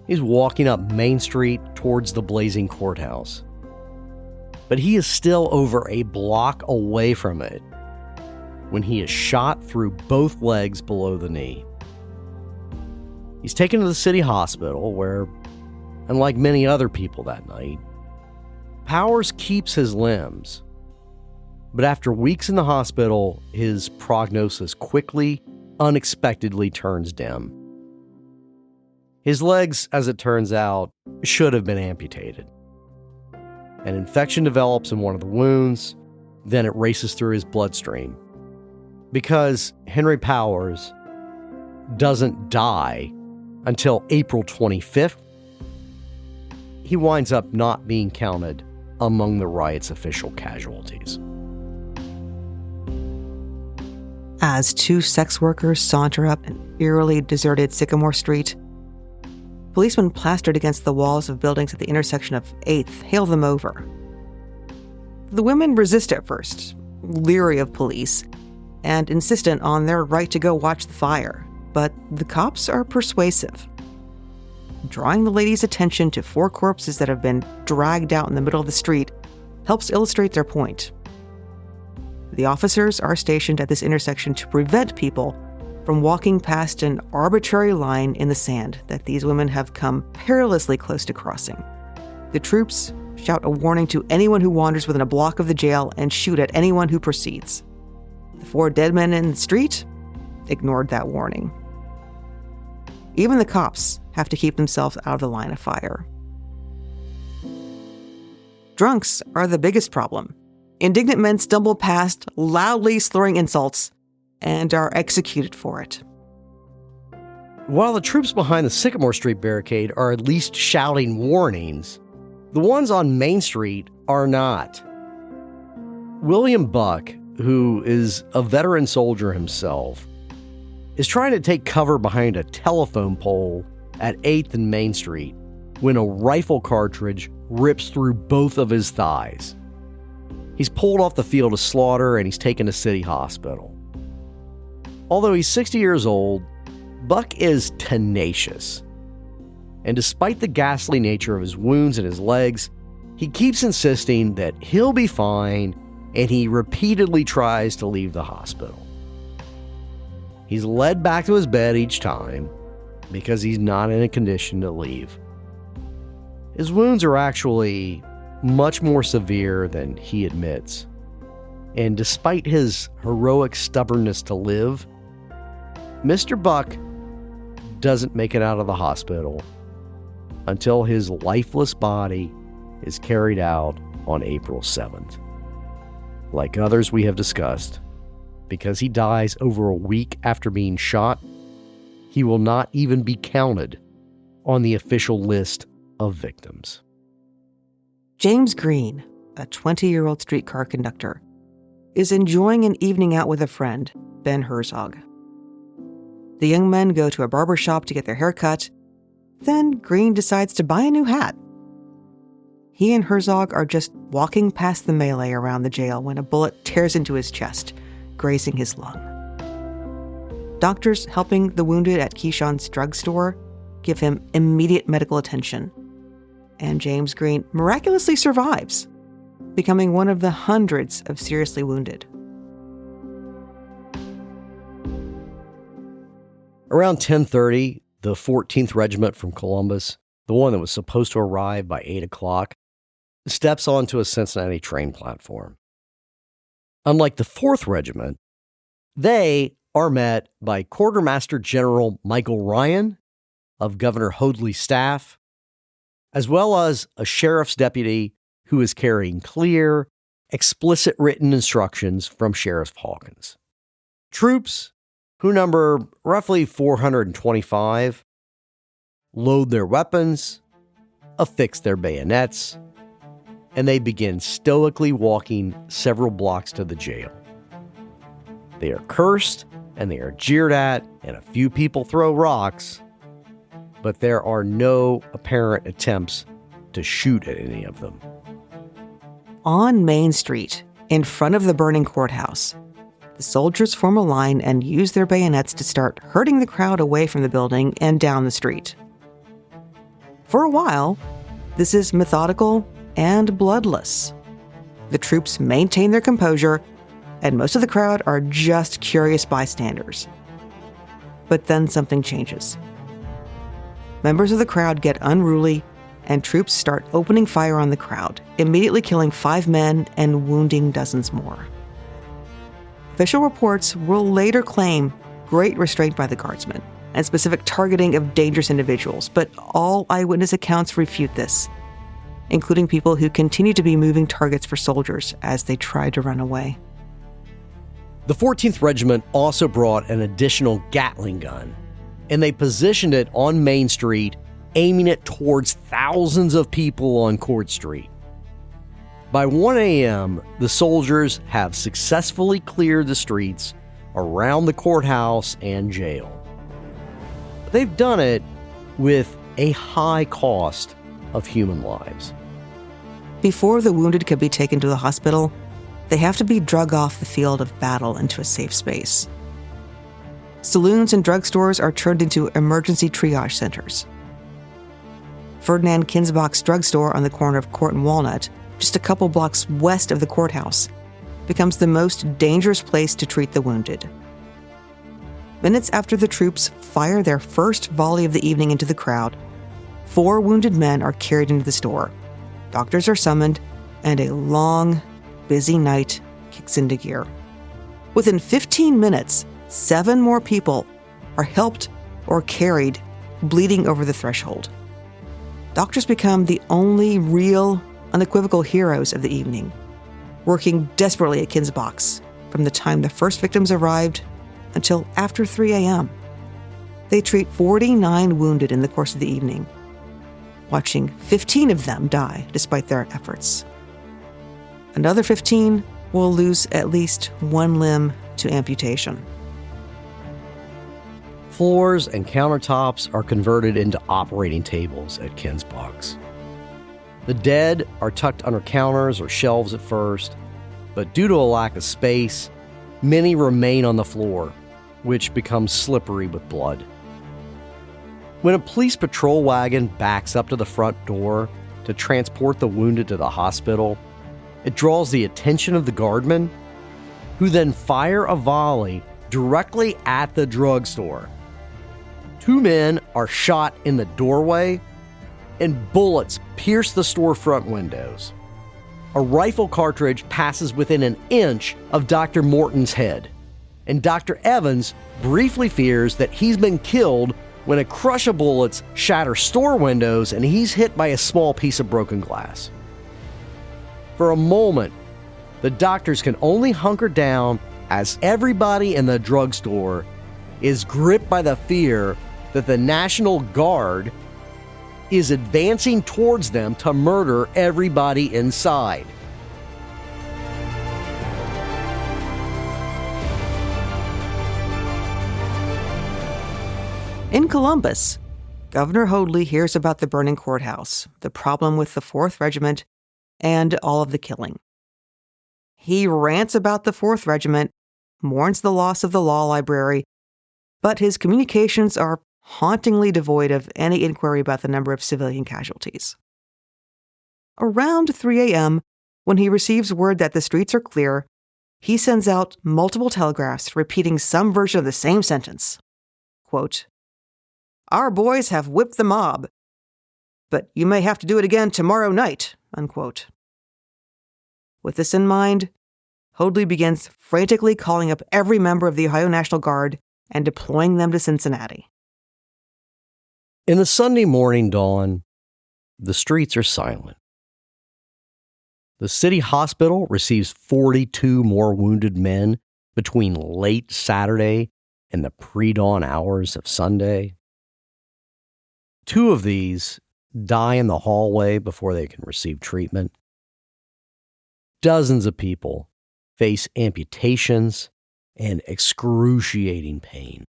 He's walking up Main Street towards the blazing courthouse. But he is still over a block away from it when he is shot through both legs below the knee. He's taken to the city hospital where, unlike many other people that night, Powers keeps his limbs. But after weeks in the hospital, his prognosis quickly, unexpectedly turns dim. His legs, as it turns out, should have been amputated. An infection develops in one of the wounds, then it races through his bloodstream. Because Henry Powers doesn't die until April 25th, he winds up not being counted among the riot's official casualties. As two sex workers saunter up an eerily deserted Sycamore Street, policemen plastered against the walls of buildings at the intersection of 8th hail them over. The women resist at first, leery of police, and insistent on their right to go watch the fire, but the cops are persuasive. Drawing the ladies' attention to 4 corpses that have been dragged out in the middle of the street helps illustrate their point. The officers are stationed at this intersection to prevent people from walking past an arbitrary line in the sand that these women have come perilously close to crossing. The troops shout a warning to anyone who wanders within a block of the jail and shoot at anyone who proceeds. The 4 dead men in the street ignored that warning. Even the cops have to keep themselves out of the line of fire. Drunks are the biggest problem. Indignant men stumble past, loudly slurring insults, and are executed for it. While the troops behind the Sycamore Street barricade are at least shouting warnings, the ones on Main Street are not. William Buck, who is a veteran soldier himself, is trying to take cover behind a telephone pole at 8th and Main Street when a rifle cartridge rips through both of his thighs. He's pulled off the field of slaughter and he's taken to City Hospital. Although he's 60 years old, Buck is tenacious. And despite the ghastly nature of his wounds in his legs, he keeps insisting that he'll be fine, and he repeatedly tries to leave the hospital. He's led back to his bed each time because he's not in a condition to leave. His wounds are actually much more severe than he admits. And despite his heroic stubbornness to live, Mr. Buck doesn't make it out of the hospital until his lifeless body is carried out on April 7th. Like others we have discussed, because he dies over a week after being shot, he will not even be counted on the official list of victims. James Green, a 20-year-old streetcar conductor, is enjoying an evening out with a friend, Ben Herzog. The young men go to a barber shop to get their hair cut. Then Green decides to buy a new hat. He and Herzog are just walking past the melee around the jail when a bullet tears into his chest, grazing his lung. Doctors helping the wounded at Keyshawn's drugstore give him immediate medical attention. And James Green miraculously survives, becoming one of the hundreds of seriously wounded. Around 10:30, the 14th Regiment from Columbus, the one that was supposed to arrive by 8 o'clock, steps onto a Cincinnati train platform. Unlike the 4th Regiment, they are met by Quartermaster General Michael Ryan of Governor Hoadly's staff, as well as a sheriff's deputy who is carrying clear, explicit written instructions from Sheriff Hawkins. Troops, who number roughly 425, load their weapons, affix their bayonets, and they begin stoically walking several blocks to the jail. They are cursed and they are jeered at, and a few people throw rocks, but there are no apparent attempts to shoot at any of them. On Main Street, in front of the burning courthouse, the soldiers form a line and use their bayonets to start herding the crowd away from the building and down the street. For a while, this is methodical and bloodless. The troops maintain their composure, and most of the crowd are just curious bystanders. But then something changes. Members of the crowd get unruly, and troops start opening fire on the crowd, immediately killing 5 men and wounding dozens more. Official reports will later claim great restraint by the guardsmen and specific targeting of dangerous individuals, but all eyewitness accounts refute this, including people who continue to be moving targets for soldiers as they try to run away. The 14th Regiment also brought an additional Gatling gun, and they positioned it on Main Street, aiming it towards thousands of people on Court Street. By 1 a.m., the soldiers have successfully cleared the streets around the courthouse and jail. They've done it with a high cost of human lives. Before the wounded could be taken to the hospital, they have to be drug off the field of battle into a safe space. Saloons and drugstores are turned into emergency triage centers. Ferdinand Kinsbach's drugstore on the corner of Court and Walnut, just a couple blocks west of the courthouse, becomes the most dangerous place to treat the wounded. Minutes after the troops fire their first volley of the evening into the crowd, 4 wounded men are carried into the store. Doctors are summoned, and a long, busy night kicks into gear. Within 15 minutes, 7 more people are helped or carried, bleeding over the threshold. Doctors become the only real, unequivocal heroes of the evening, working desperately at Kinsbach's from the time the first victims arrived until after 3 a.m. They treat 49 wounded in the course of the evening, watching 15 of them die despite their efforts. Another 15 will lose at least 1 limb to amputation. Floors and countertops are converted into operating tables at Kinsbach's. The dead are tucked under counters or shelves at first, but due to a lack of space, many remain on the floor, which becomes slippery with blood. When a police patrol wagon backs up to the front door to transport the wounded to the hospital, it draws the attention of the guardmen, who then fire a volley directly at the drugstore. 2 men are shot in the doorway, and bullets pierce the storefront windows. A rifle cartridge passes within an inch of Dr. Morton's head, and Dr. Evans briefly fears that he's been killed when a crush of bullets shatter store windows and he's hit by a small piece of broken glass. For a moment, the doctors can only hunker down as everybody in the drugstore is gripped by the fear that the National Guard is advancing towards them to murder everybody inside. In Columbus, Governor Hoadly hears about the burning courthouse, the problem with the 4th Regiment, and all of the killing. He rants about the 4th Regiment, mourns the loss of the law library, but his communications are hauntingly devoid of any inquiry about the number of civilian casualties. Around 3 a.m., when he receives word that the streets are clear, he sends out multiple telegraphs repeating some version of the same sentence. Quote, "Our boys have whipped the mob, but you may have to do it again tomorrow night," unquote. With this in mind, Hoadly begins frantically calling up every member of the Ohio National Guard and deploying them to Cincinnati. In the Sunday morning dawn, the streets are silent. The city hospital receives 42 more wounded men between late Saturday and the pre-dawn hours of Sunday. 2 of these die in the hallway before they can receive treatment. Dozens of people face amputations and excruciating pain.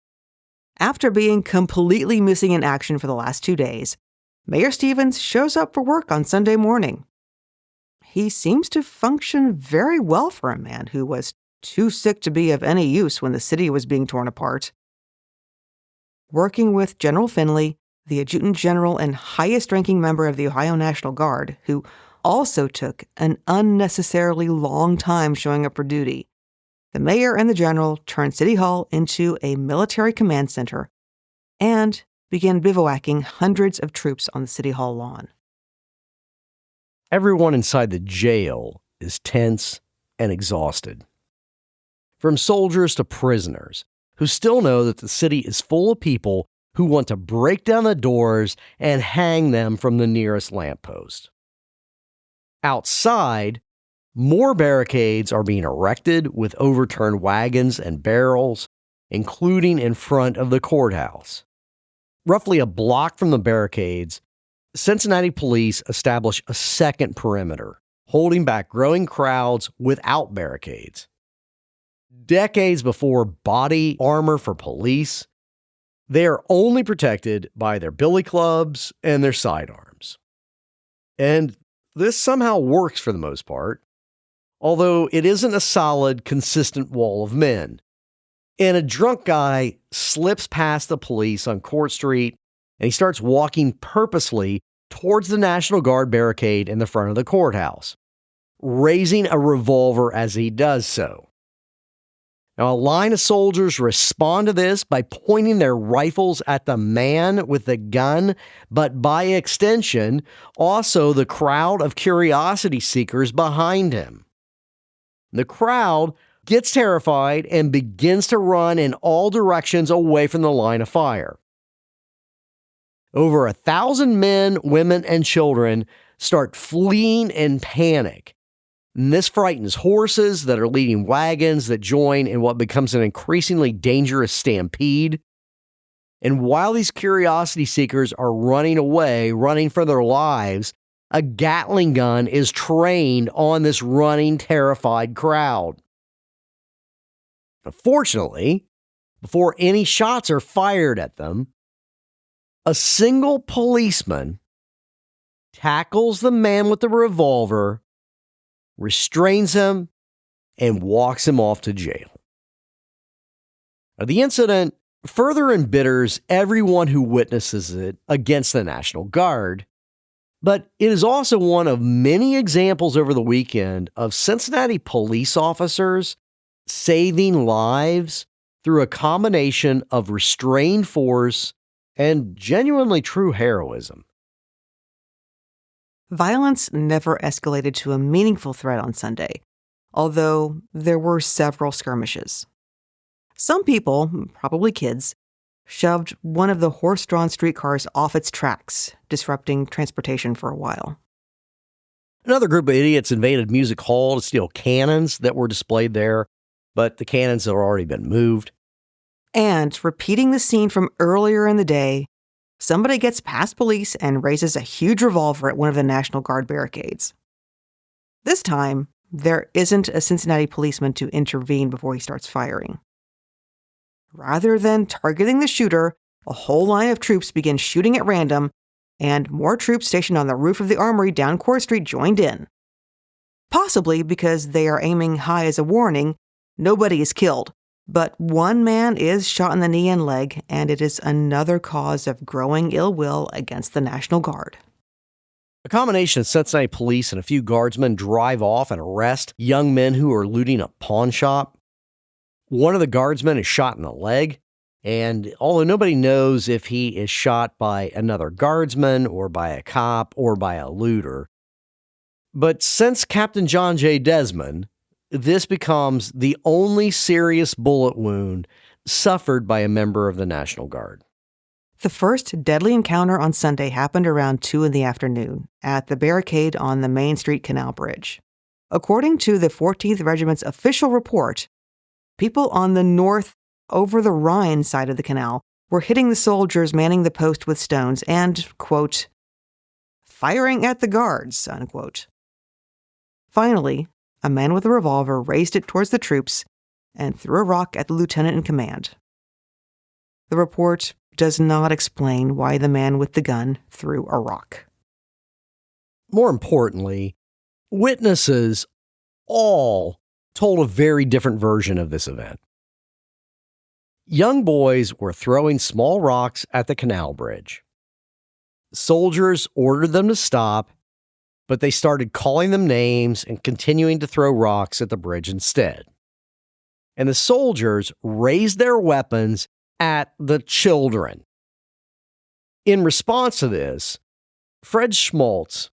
After being completely missing in action for the last 2 days, Mayor Stevens shows up for work on Sunday morning. He seems to function very well for a man who was too sick to be of any use when the city was being torn apart. Working with General Finley, the Adjutant General and highest-ranking member of the Ohio National Guard, who also took an unnecessarily long time showing up for duty, the mayor and the general turned City Hall into a military command center and began bivouacking hundreds of troops on the City Hall lawn. Everyone inside the jail is tense and exhausted. From soldiers to prisoners, who still know that the city is full of people who want to break down the doors and hang them from the nearest lamppost. Outside, more barricades are being erected with overturned wagons and barrels, including in front of the courthouse. Roughly a block from the barricades, Cincinnati police establish a second perimeter, holding back growing crowds without barricades. Decades before body armor for police, they are only protected by their billy clubs and their sidearms. And this somehow works for the most part, although it isn't a solid, consistent wall of men. And a drunk guy slips past the police on Court Street, and he starts walking purposely towards the National Guard barricade in the front of the courthouse, raising a revolver as he does so. Now, a line of soldiers respond to this by pointing their rifles at the man with the gun, but by extension, also the crowd of curiosity seekers behind him. The crowd gets terrified and begins to run in all directions away from the line of fire. Over 1,000 men, women, and children start fleeing in panic. And this frightens horses that are leading wagons that join in what becomes an increasingly dangerous stampede. And while these curiosity seekers are running away, running for their lives, a Gatling gun is trained on this running, terrified crowd. Fortunately, before any shots are fired at them, a single policeman tackles the man with the revolver, restrains him, and walks him off to jail. Now, the incident further embitters everyone who witnesses it against the National Guard, but it is also one of many examples over the weekend of Cincinnati police officers saving lives through a combination of restrained force and genuinely true heroism. Violence never escalated to a meaningful threat on Sunday, although there were several skirmishes. Some people, probably kids, shoved one of the horse-drawn streetcars off its tracks, disrupting transportation for a while. Another group of idiots invaded Music Hall to steal cannons that were displayed there, but the cannons had already been moved. And, repeating the scene from earlier in the day, somebody gets past police and raises a huge revolver at one of the National Guard barricades. This time, there isn't a Cincinnati policeman to intervene before he starts firing. Rather than targeting the shooter, a whole line of troops begin shooting at random, and more troops stationed on the roof of the armory down Court Street joined in. Possibly because they are aiming high as a warning, nobody is killed, but one man is shot in the knee and leg, and it is another cause of growing ill will against the National Guard. A combination of Cincinnati police and a few guardsmen drive off and arrest young men who are looting a pawn shop. One of the guardsmen is shot in the leg, and although nobody knows if he is shot by another guardsman or by a cop or by a looter, but since Captain John J. Desmond, this becomes the only serious bullet wound suffered by a member of the National Guard. The first deadly encounter on Sunday happened around 2 p.m. at the barricade on the Main Street Canal Bridge. According to the 14th Regiment's official report, people on the north over the Rhine side of the canal were hitting the soldiers manning the post with stones and, quote, firing at the guards, unquote. Finally, a man with a revolver raised it towards the troops and threw a rock at the lieutenant in command. The report does not explain why the man with the gun threw a rock. More importantly, witnesses all told a very different version of this event. Young boys were throwing small rocks at the canal bridge. Soldiers ordered them to stop, but they started calling them names and continuing to throw rocks at the bridge instead. And the soldiers raised their weapons at the children. In response to this, Fred Schmaltz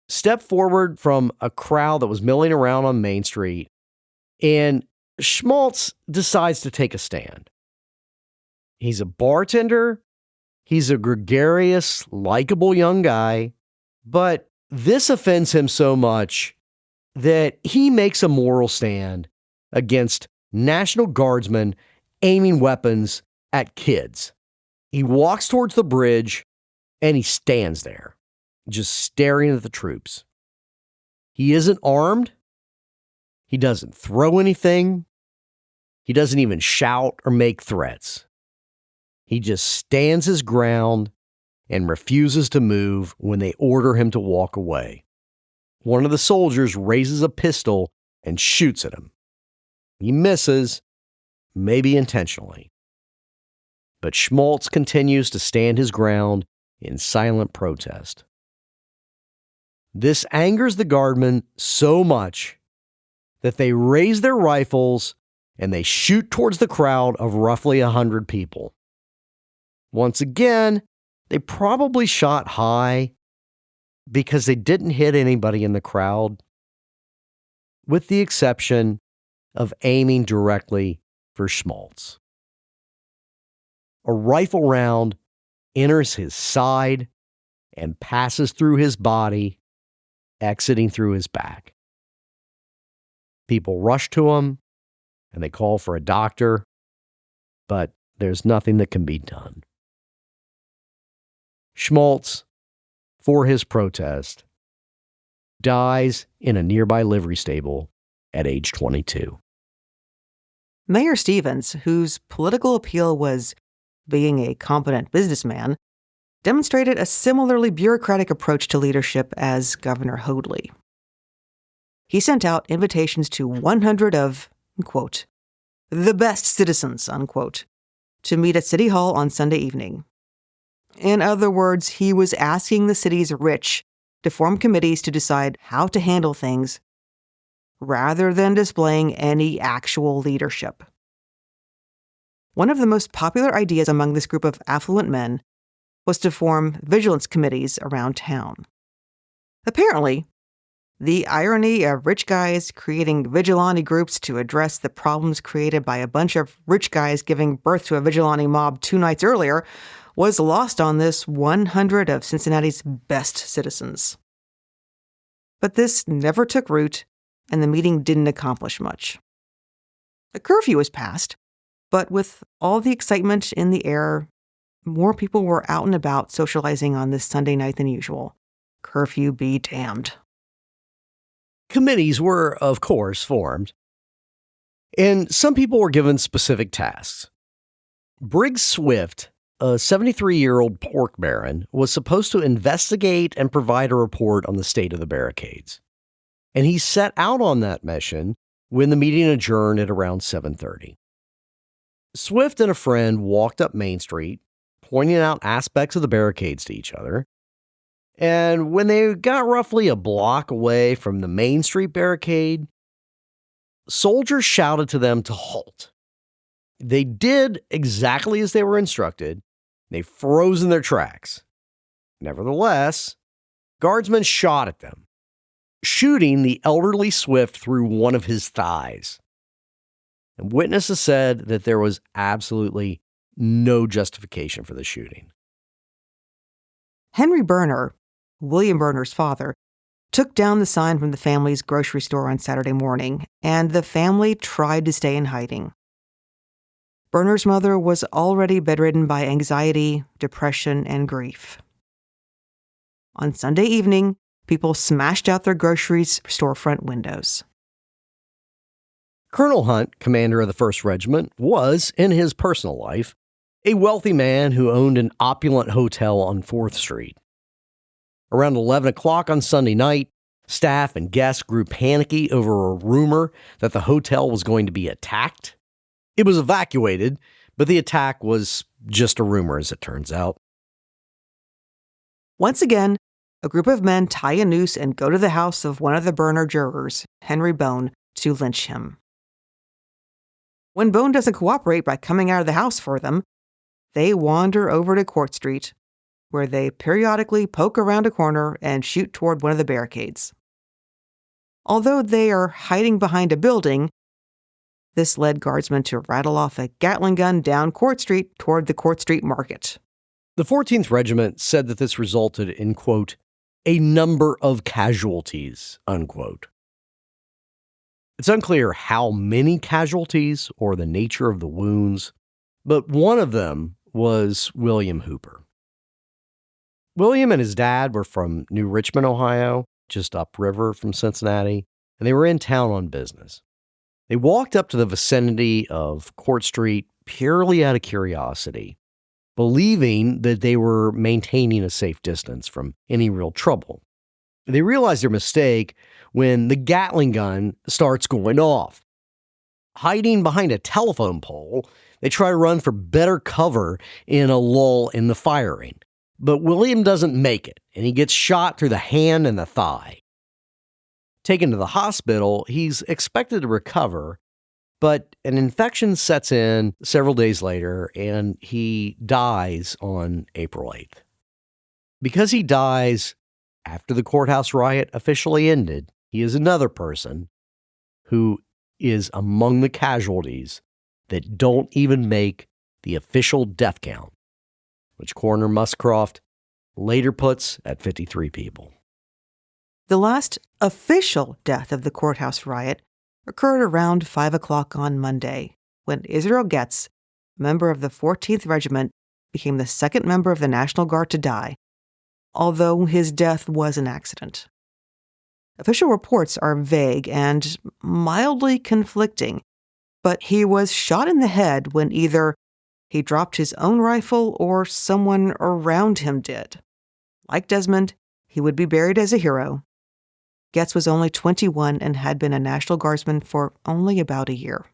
stepped forward from a crowd that was milling around on Main Street, and Schmaltz decides to take a stand. He's a bartender, he's a gregarious, likable young guy, but this offends him so much that he makes a moral stand against National Guardsmen aiming weapons at kids. He walks towards the bridge and he stands there, just staring at the troops. He isn't armed. He doesn't throw anything. He doesn't even shout or make threats. He just stands his ground and refuses to move when they order him to walk away. One of the soldiers raises a pistol and shoots at him. He misses, maybe intentionally. But Schmaltz continues to stand his ground in silent protest. This angers the guardmen so much that they raise their rifles and they shoot towards the crowd of roughly 100 people. Once again, they probably shot high because they didn't hit anybody in the crowd, with the exception of aiming directly for Schmaltz. A rifle round enters his side and passes through his body, exiting through his back. People rush to him and they call for a doctor, but there's nothing that can be done. Schmaltz, for his protest, dies in a nearby livery stable at age 22. Mayor Stevens, whose political appeal was being a competent businessman, demonstrated a similarly bureaucratic approach to leadership as Governor Hoadly. He sent out invitations to 100 of, quote, the best citizens, unquote, to meet at City Hall on Sunday evening. In other words, he was asking the city's rich to form committees to decide how to handle things rather than displaying any actual leadership. One of the most popular ideas among this group of affluent men was to form vigilance committees around town. Apparently, the irony of rich guys creating vigilante groups to address the problems created by a bunch of rich guys giving birth to a vigilante mob 2 nights earlier was lost on this 100 of Cincinnati's best citizens. But this never took root, and the meeting didn't accomplish much. A curfew was passed, but with all the excitement in the air, more people were out and about socializing on this Sunday night than usual. Curfew be damned. Committees were, of course, formed, and some people were given specific tasks. Briggs Swift, a 73-year-old pork baron, was supposed to investigate and provide a report on the state of the barricades. And he set out on that mission when the meeting adjourned at around 7:30. Swift and a friend walked up Main Street, pointing out aspects of the barricades to each other. And when they got roughly a block away from the Main Street barricade, soldiers shouted to them to halt. They did exactly as they were instructed. They froze in their tracks. Nevertheless, guardsmen shot at them, shooting the elderly Swift through one of his thighs. And witnesses said that there was absolutely no justification for the shooting. Henry Berner, William Berner's father, took down the sign from the family's grocery store on Saturday morning, and the family tried to stay in hiding. Berner's mother was already bedridden by anxiety, depression, and grief. On Sunday evening, people smashed out their grocery storefront windows. Colonel Hunt, commander of the 1st Regiment, was, in his personal life, a wealthy man who owned an opulent hotel on 4th Street. Around 11 o'clock on Sunday night, staff and guests grew panicky over a rumor that the hotel was going to be attacked. It was evacuated, but the attack was just a rumor, as it turns out. Once again, a group of men tie a noose and go to the house of one of the Berner jurors, Henry Bone, to lynch him. When Bone doesn't cooperate by coming out of the house for them, they wander over to Court Street, where they periodically poke around a corner and shoot toward one of the barricades. Although they are hiding behind a building, this led guardsmen to rattle off a Gatling gun down Court Street toward the Court Street Market. The 14th Regiment said that this resulted in, quote, a number of casualties, unquote. It's unclear how many casualties or the nature of the wounds, but one of them was William Hooper. William and his dad were from New Richmond, Ohio, just upriver from Cincinnati, and they were in town on business. They walked up to the vicinity of Court Street purely out of curiosity, believing that they were maintaining a safe distance from any real trouble. They realized their mistake when the Gatling gun starts going off. Hiding behind a telephone pole, they try to run for better cover in a lull in the firing. But William doesn't make it, and he gets shot through the hand and the thigh. Taken to the hospital, he's expected to recover, but an infection sets in several days later, and he dies on April 8th. Because he dies after the Courthouse Riot officially ended, he is another person who is among the casualties that don't even make the official death count, which Coroner Muscroft later puts at 53 people. The last official death of the Courthouse Riot occurred around 5 o'clock on Monday, when Israel Getz, a member of the 14th Regiment, became the second member of the National Guard to die, although his death was an accident. Official reports are vague and mildly conflicting, but he was shot in the head when either he dropped his own rifle or someone around him did. Like Desmond, he would be buried as a hero. Getz was only 21 and had been a National Guardsman for only about a year.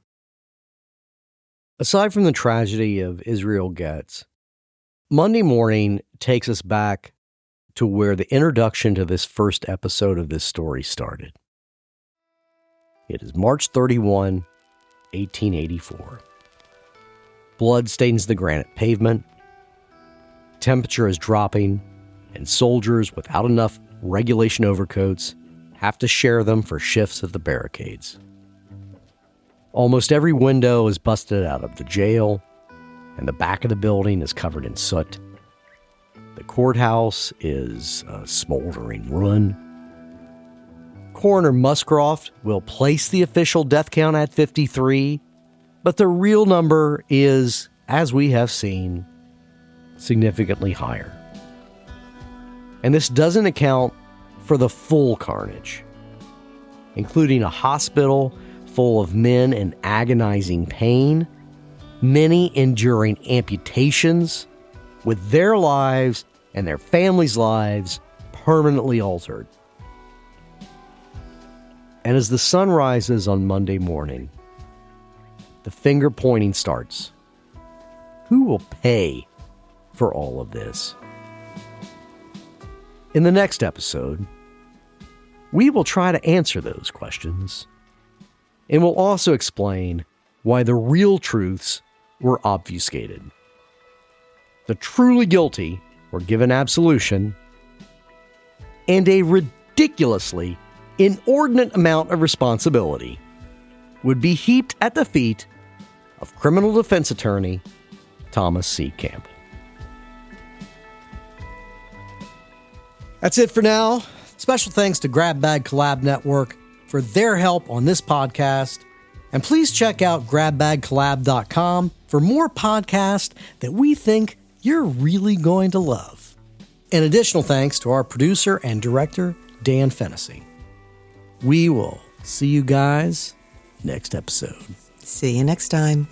Aside from the tragedy of Israel Getz, Monday morning takes us back to where the introduction to this first episode of this story started. It is March 31, 1884. Blood stains the granite pavement. Temperature is dropping, and soldiers without enough regulation overcoats have to share them for shifts at the barricades. Almost every window is busted out of the jail, and the back of the building is covered in soot. The courthouse is a smoldering ruin. Coroner Muscroft will place the official death count at 53, but the real number is, as we have seen, significantly higher. And this doesn't account for the full carnage, including a hospital full of men in agonizing pain, many enduring amputations, with their lives and their families' lives permanently altered. And as the sun rises on Monday morning, the finger pointing starts. Who will pay for all of this? In the next episode, we will try to answer those questions, and we'll also explain why the real truths were obfuscated. The truly guilty were given absolution, and a ridiculously inordinate amount of responsibility would be heaped at the feet of criminal defense attorney Thomas C. Campbell. That's it for now. Special thanks to Grab Bag Collab Network for their help on this podcast. And please check out grabbagcollab.com for more podcasts that we think you're really going to love. And additional thanks to our producer and director, Dan Fennessy. We will see you guys next episode. See you next time.